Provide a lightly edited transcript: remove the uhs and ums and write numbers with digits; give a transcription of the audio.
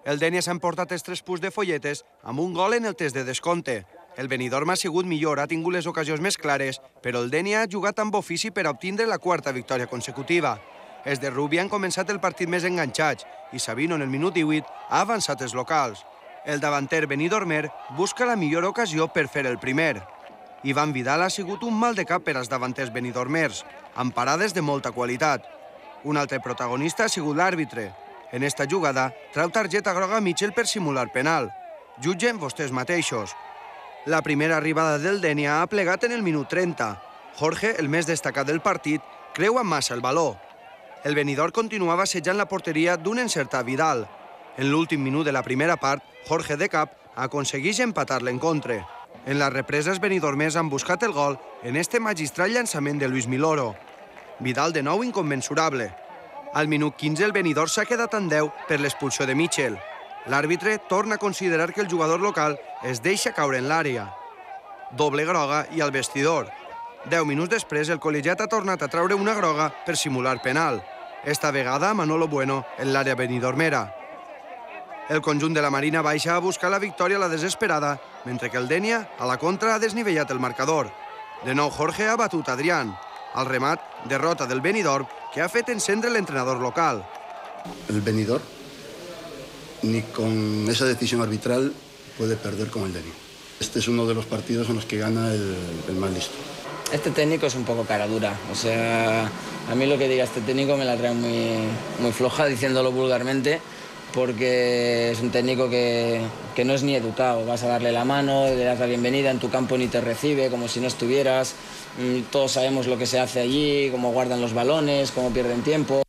El Dénia s'ha emportat els 3 punts de Folletes amb un gol en el test de descompte. El Benidorm ha sigut millor, ha tingut les ocasions més clares, però el Dénia ha jugat amb ofici per a obtindre la 4ª victòria consecutiva. Els de Rubi han començat el partit més enganxats i Sabino en el minut 18 ha avançat els locals. El davanter benidormer busca la millor ocasió per fer el primer. Ivan Vidal ha sigut un mal de cap per als davanters benidormers, amb parades de molta qualitat. Un altre protagonista ha sigut l'àrbitre. En esta jugada treu targeta groga a Mitchell per simular penal. Jutgen vostès mateixos. La primera arribada del Dénia ha plegat en el minut 30. Jorge, el més destacat del partit, creua massa el baló. El Benidorm continuava assejant la porteria d'un encertat Vidal. En l'últim minut de la primera part, Jorge de cap aconsegueix empatar l'encontre. En la represa, els benidormers han buscat el gol en este magistral llançament de Luis Miloro. Vidal de nou inconmensurable. Al minut 15 el Benidorm s'ha quedat en 10 per l'expulsió de Mitchell. L'àrbitre torna a considerar que el jugador local es deixa caure en l'àrea. Doble groga i al vestidor. 10 minuts després, el col·legiat ha tornat a treure una groga per simular penal. Esta vegada Manolo Bueno en l'àrea benidormera. El conjunt de la Marina baixa a buscar la victòria a la desesperada, mentre que el Dénia, a la contra, ha desnivellat el marcador. De nou Jorge ha batut Adrián. Al remat, derrota del Benidorm, que ha fet encendre l'entrenador local. El Benidorm, ni con esa decisión arbitral, puede perder con el Dénia. Este es uno de los partidos en los que gana el más listo. Este técnico es un poco cara dura, o sea, a mí lo que diga este técnico me la trae muy floja, diciéndolo vulgarmente, porque es un técnico que no es ni educado. Vas a darle la mano, le das la bienvenida, en tu campo ni te recibe, como si no estuvieras. Todos sabemos lo que se hace allí, cómo guardan los balones, cómo pierden tiempo.